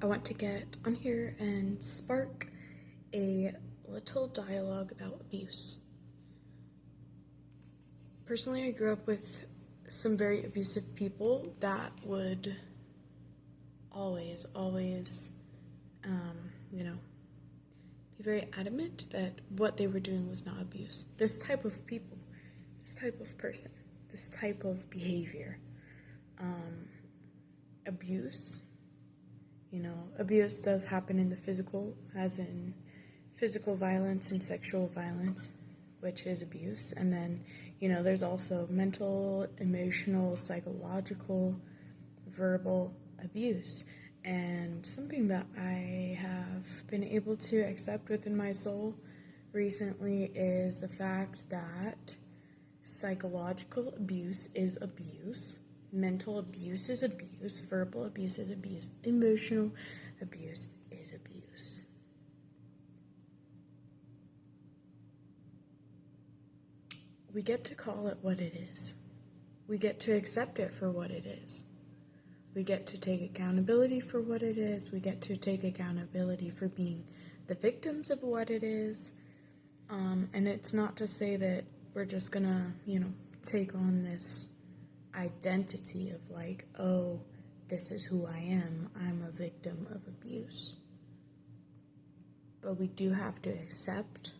I want to get on here and spark a little dialogue about abuse. Personally, I grew up with some very abusive people that would always, be very adamant that what they were doing was not abuse. This type of people, this type of person, this type of behavior, abuse, abuse does happen in the physical, as in physical violence and sexual violence, which is abuse. And then, there's also mental, emotional, psychological, verbal abuse. And something that I have been able to accept within my soul recently is the fact that psychological abuse is abuse, mental abuse is abuse, verbal abuse is abuse, emotional abuse is abuse. We get to call it what it is. We get to accept it for what it is. We get to take accountability for what it is. We get to take accountability for being the victims of what it is. And it's not to say that we're just gonna, take on this identity of like, oh, this is who I am. I'm a victim of abuse. But we do have to accept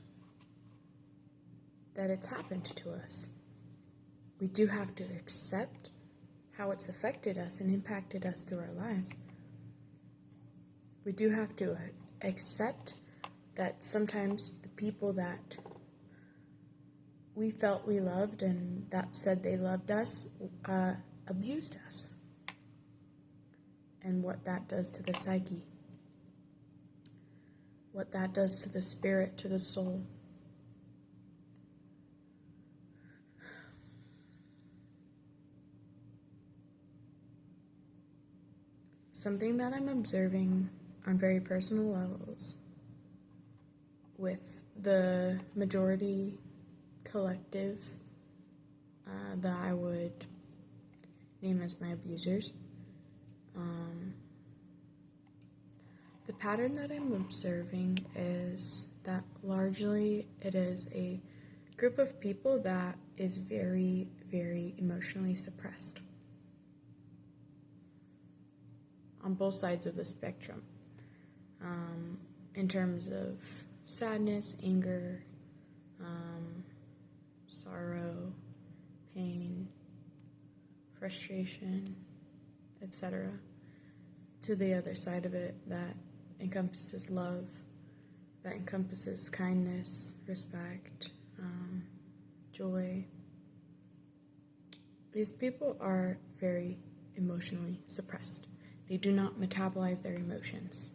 that it's happened to us. We do have to accept how it's affected us and impacted us through our lives. We do have to accept that sometimes the people that we felt we loved and that said they loved us abused us. And what that does to the psyche. What that does to the spirit, to the soul. Something that I'm observing on very personal levels with the majority collective that I would name as my abusers. The pattern that I'm observing is that largely it is a group of people that is very, very emotionally suppressed. On both sides of the spectrum, in terms of sadness, anger, sorrow, pain, frustration, etc. To the other side of it that encompasses love, that encompasses kindness, respect, joy. These people are very emotionally suppressed. They do not metabolize their emotions.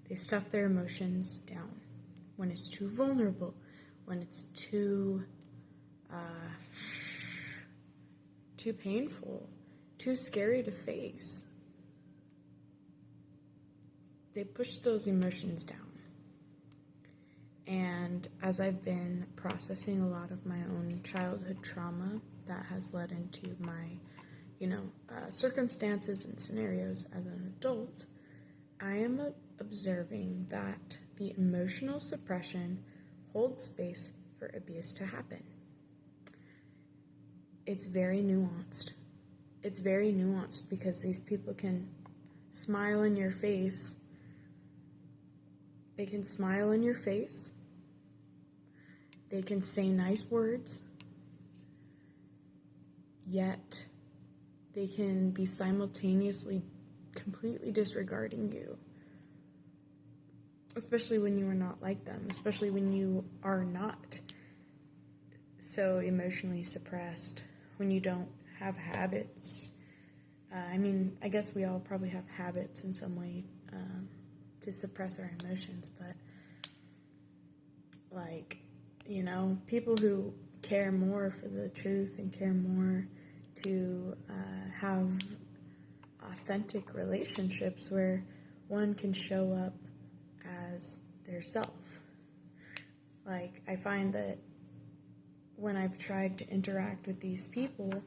They stuff their emotions down when it's too vulnerable, when it's too painful, too scary to face. They push those emotions down. And as I've been processing a lot of my own childhood trauma that has led into my circumstances and scenarios as an adult, I am observing that the emotional suppression holds space for abuse to happen. It's very nuanced. It's very nuanced because these people can smile in your face. They can smile in your face. They can say nice words. Yet they can be simultaneously completely disregarding you. Especially when you are not like them. Especially when you are not so emotionally suppressed. When you don't have habits. I guess we all probably have habits in some way to suppress our emotions. But, people who care more for the truth and care more to have authentic relationships where one can show up as their self. I find that when I've tried to interact with these people,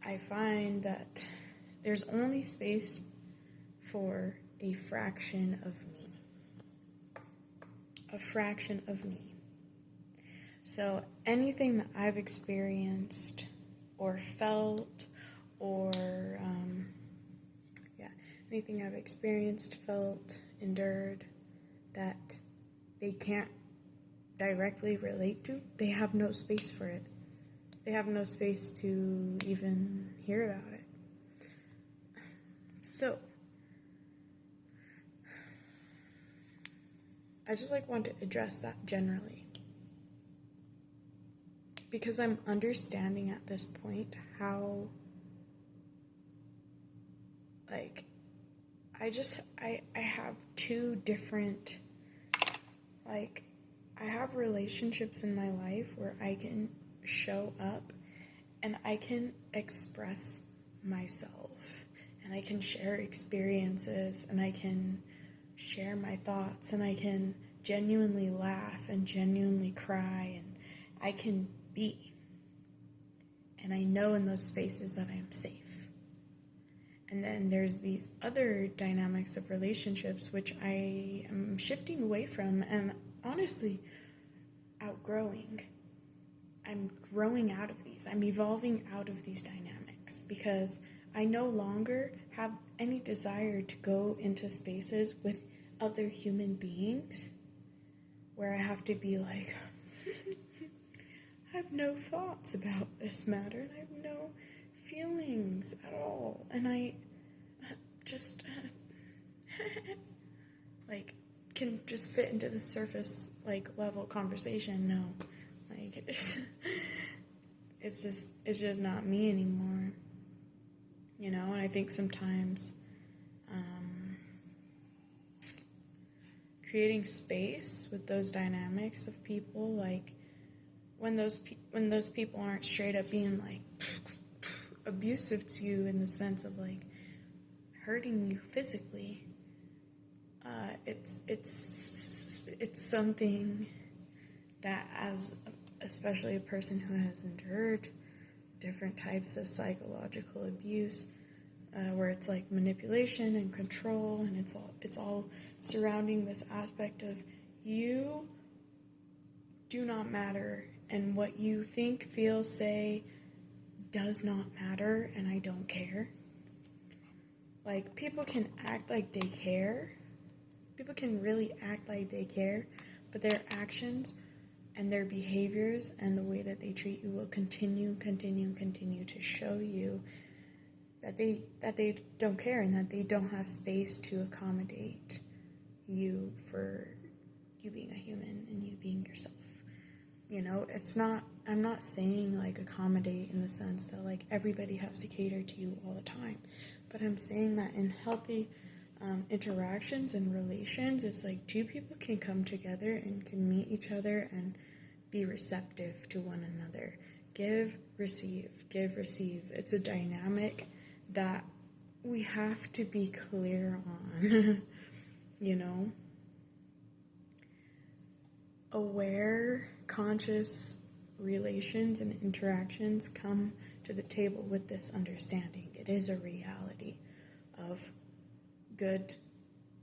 I find that there's only space for a fraction of me. A fraction of me. So anything that I've experienced or felt or, anything I've experienced, felt, endured that they can't directly relate to, they have no space for it. They have no space to even hear about it. So, I just want to address that generally. Because I'm understanding at this point how, I have two different, I have relationships in my life where I can show up and I can express myself and I can share experiences and I can share my thoughts and I can genuinely laugh and genuinely cry and I can be. And I know in those spaces that I am safe. And then there's these other dynamics of relationships which I am shifting away from and honestly outgrowing. I'm growing out of these. I'm evolving out of these dynamics because I no longer have any desire to go into spaces with other human beings where I have to be like, I have no thoughts about this matter and I have no feelings at all. And I just, can just fit into the surface, level conversation. No. It's just not me anymore. And I think sometimes creating space with those dynamics of people, when those people aren't straight up being abusive to you in the sense of hurting you physically, it's something that especially a person who has endured different types of psychological abuse, where it's manipulation and control, and it's all surrounding this aspect of you do not matter, and what you think, feel, say does not matter, and I don't care. People can act like they care. People can really act like they care, but their actions and their behaviors and the way that they treat you will continue to show you that they don't care and that they don't have space to accommodate you for you being a human and you being yourself. I'm not saying accommodate in the sense that everybody has to cater to you all the time, but I'm saying that in healthy interactions and relations, it's two people can come together and can meet each other and be receptive to one another. Give, receive. It's a dynamic that we have to be clear on, Aware, conscious relations and interactions come to the table with this understanding. It is a reality of good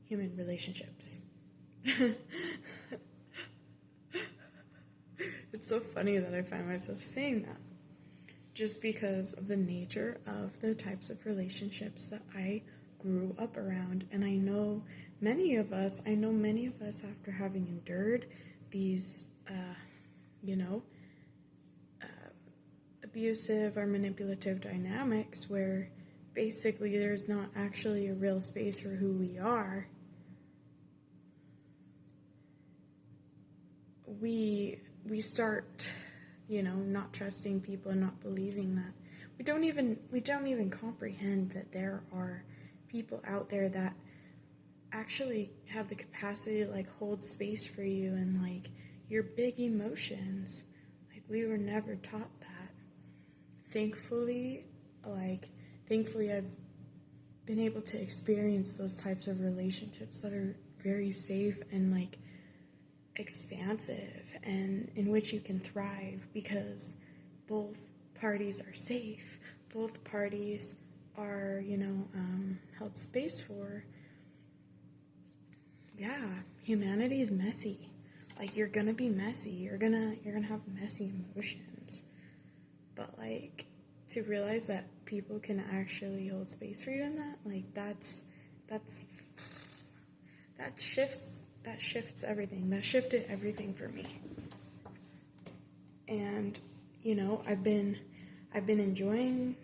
human relationships. It's so funny that I find myself saying that, just because of the nature of the types of relationships that I grew up around. And I know many of us after having endured these, abusive or manipulative dynamics where basically there's not actually a real space for who we are, we start, not trusting people and not believing that. We don't even comprehend that there are people out there that actually have the capacity to hold space for you and your big emotions. We were never taught that. Thankfully I've been able to experience those types of relationships that are very safe and expansive and in which you can thrive because both parties are safe, both parties are, held space for, yeah, humanity is messy. Like, you're gonna be messy. You're gonna have messy emotions. But, like, to realize that people can actually hold space for you in that, like, that shifts everything. That shifted everything for me. And, you know, I've been enjoying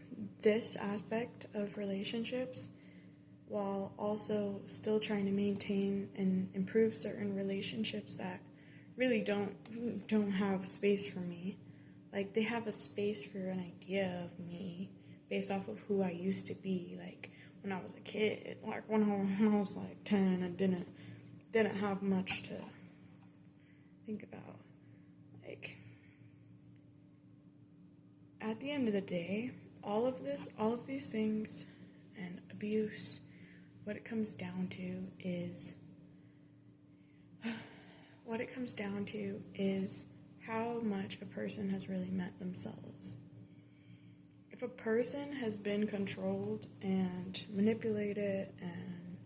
this aspect of relationships while also still trying to maintain and improve certain relationships that really don't have space for me. Like, they have a space for an idea of me based off of who I used to be. Like, when I was a kid, like when I was like 10 and didn't have much to think about. Like, at the end of the day, all of these things and abuse, what it comes down to is how much a person has really met themselves. If a person has been controlled and manipulated and,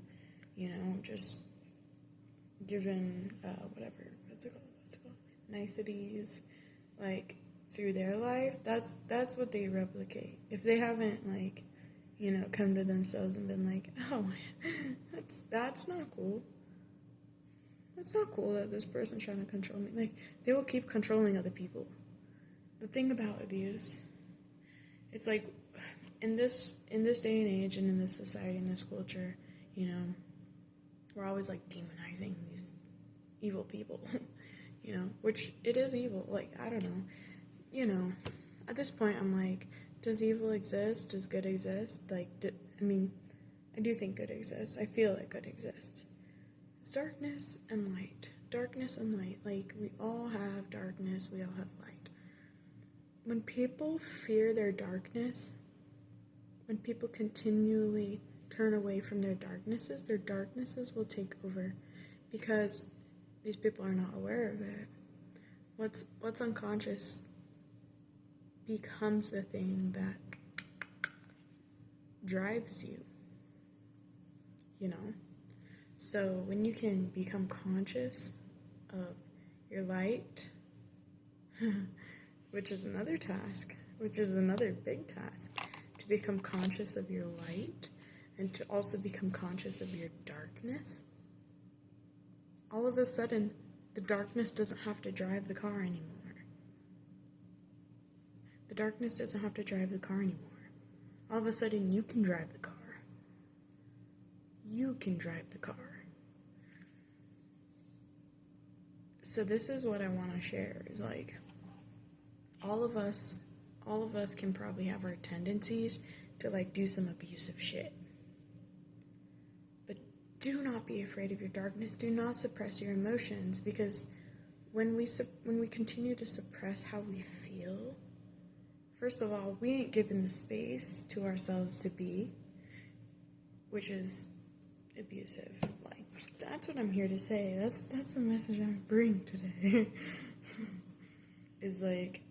you know, just given, what's it called, niceties, like, through their life, that's what they replicate. If they haven't, like, you know, come to themselves and been like, oh, that's not cool. It's not cool that this person's trying to control me. Like, they will keep controlling other people. The thing about abuse, it's like, in this day and age and in this society, in this culture, you know, we're always, like, demonizing these evil people, you know, which it is evil. Like, I don't know, you know, at this point, I'm like, does evil exist? Does good exist? Like, I do think good exists. I feel like good exists. It's darkness and light. Darkness and light. Like, we all have darkness, we all have light. When people fear their darkness, when people continually turn away from their darknesses will take over because these people are not aware of it. What's unconscious becomes the thing that drives you, you know? So when you can become conscious of your light, which is another big task, to become conscious of your light and to also become conscious of your darkness, all of a sudden, the darkness doesn't have to drive the car anymore. The darkness doesn't have to drive the car anymore. All of a sudden, you can drive the car. You can drive the car. So this is what I want to share, is like, all of us can probably have our tendencies to, like, do some abusive shit. But do not be afraid of your darkness. Do not suppress your emotions, because when we continue to suppress how we feel, first of all, we ain't given the space to ourselves to be, which is abusive. Like, that's what I'm here to say. That's the message I bring today. Is like,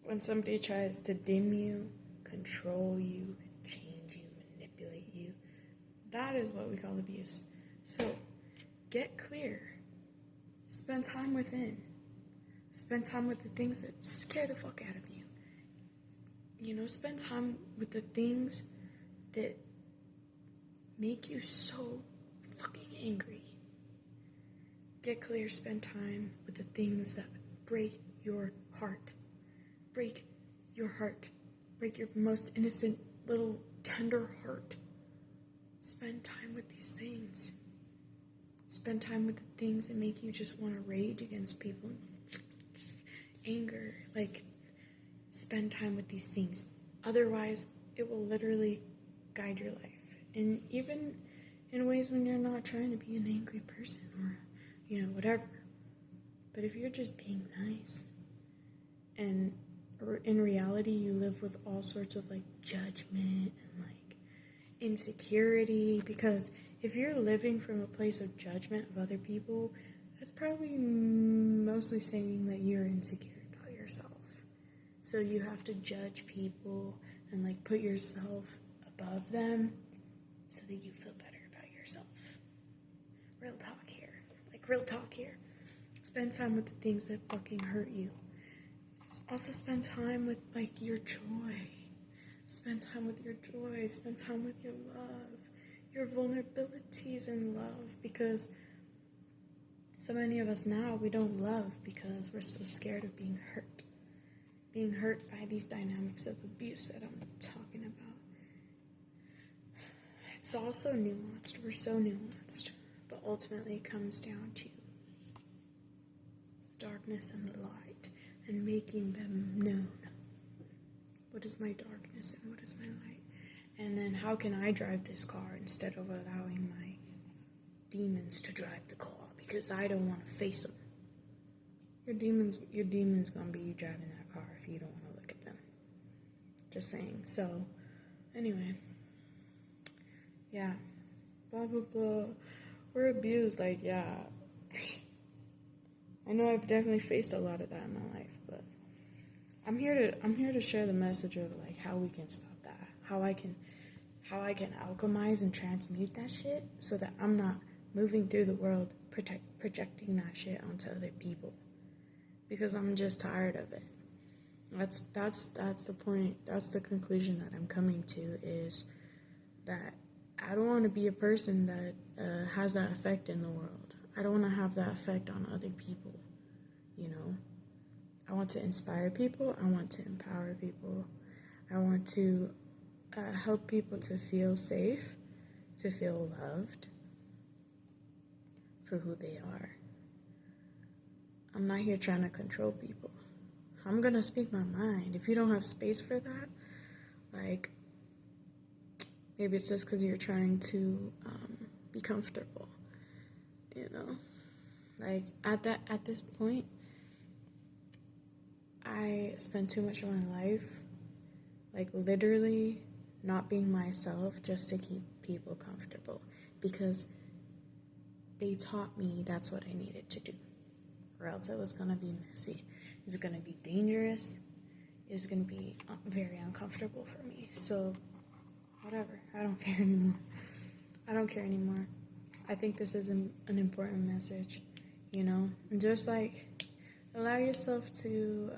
when somebody tries to dim you, control you, change you, manipulate you, that is what we call abuse. So, get clear. Spend time within. Spend time with the things that scare the fuck out of you. You know, spend time with the things that make you so fucking angry. Get clear, spend time with the things that break your heart. Break your heart. Break your most innocent little tender heart. Spend time with these things. Spend time with the things that make you just want to rage against people. Anger. Like, spend time with these things. Otherwise, it will literally guide your life. And even in ways when you're not trying to be an angry person or, you know, whatever. But if you're just being nice, and in reality you live with all sorts of, like, judgment and, like, insecurity, because if you're living from a place of judgment of other people, that's probably mostly saying that you're insecure about yourself. So you have to judge people and, like, put yourself above them so that you feel better about yourself. real talk here. Spend time with the things that fucking hurt you. Also spend time with, like, your joy. Spend time with your joy. Spend time with your love. Your vulnerabilities in love. Because so many of us now, we don't love because we're so scared of being hurt. Being hurt by these dynamics of abuse that I'm talking about. It's all so nuanced. We're so nuanced. But ultimately it comes down to the darkness and the light. And making them known. What is my darkness and what is my light? And then how can I drive this car instead of allowing my demons to drive the car? Because I don't want to face them. Your demons gonna be you driving that car if you don't want to look at them. Just saying. So, anyway. Yeah. Blah, blah, blah. We're abused. Like, yeah. I know I've definitely faced a lot of that in my life, but I'm here to share the message of, like, how we can stop that. How I can alchemize and transmute that shit so that I'm not moving through the world projecting that shit onto other people. Because I'm just tired of it. That's the point. That's the conclusion that I'm coming to, is that I don't want to be a person that has that effect in the world. I don't want to have that effect on other people, you know. I want to inspire people. I want to empower people. I want to help people to feel safe, to feel loved for who they are. I'm not here trying to control people. I'm going to speak my mind. If you don't have space for that, like, maybe it's just because you're trying to be comfortable, you know? Like, at this point, I spend too much of my life, like, literally not being myself just to keep people comfortable. Because they taught me that's what I needed to do. Or else it was going to be messy. It was going to be dangerous. It was going to be very uncomfortable for me. So, whatever. I don't care anymore. I think this is an important message, you know? And just, like, allow yourself to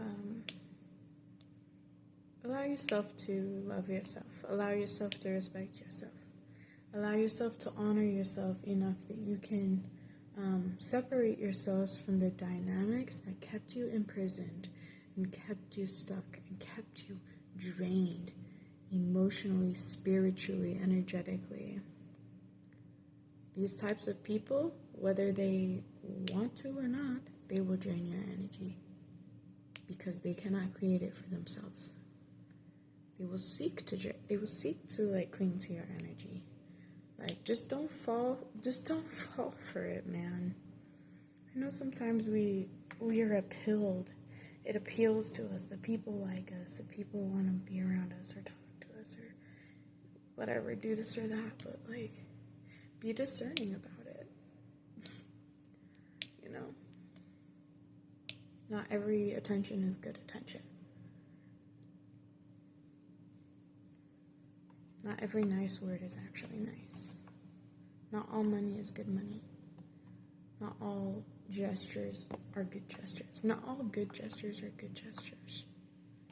love yourself. Allow yourself to respect yourself. Allow yourself to honor yourself enough that you can separate yourselves from the dynamics that kept you imprisoned and kept you stuck and kept you drained emotionally, spiritually, energetically. These types of people, whether they want to or not, they will drain your energy because they cannot create it for themselves. They will seek to like cling to your energy. Like, just don't fall for it, man. I know sometimes we are appealed. It appeals to us. The people like us. The people want to be around us or talk to us or whatever, do this or that. But, like, be discerning about it. You know? Not every attention is good attention. Not every nice word is actually nice. Not all money is good money. Not all gestures are good gestures. Not all good gestures are good gestures.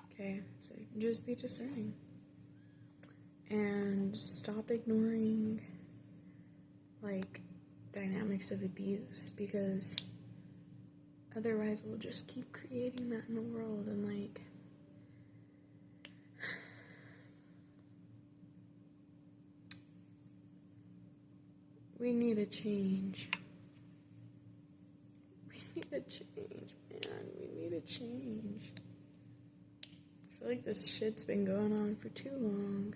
Okay? So just be discerning. And stop ignoring, like, dynamics of abuse, because otherwise we'll just keep creating that in the world. And, like, we need a change. We need a change, man. We need a change. I feel like this shit's been going on for too long.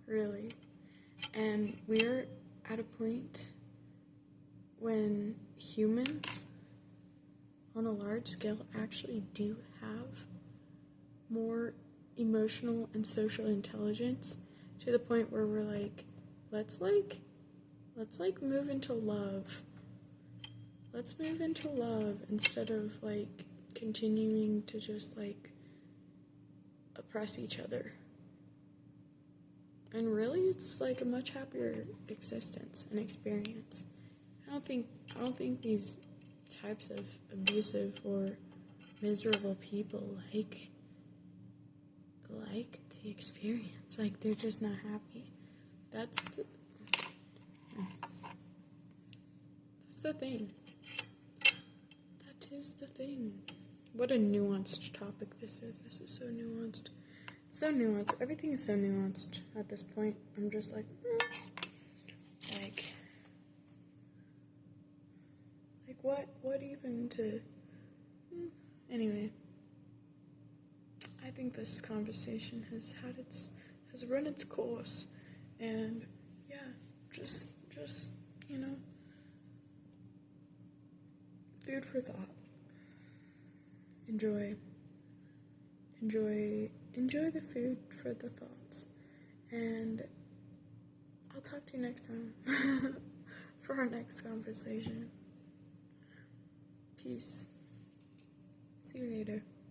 Really. And we're at a point when humans, on a large scale, actually do have more emotional and social intelligence to the point where we're like, let's move into love. Let's move into love instead of, like, continuing to just, like, oppress each other. And really, it's, like, a much happier existence and experience. I don't think these types of abusive or miserable people like the experience. Like, they're just not happy. That's the thing. That is the thing. What a nuanced topic this is. This is so nuanced. So nuanced. Everything is so nuanced at this point. I'm just like, what even to, anyway. I think this conversation has run its course, and yeah, just, food for thought. Enjoy the food for the thoughts, and I'll talk to you next time for our next conversation. Peace. See you later.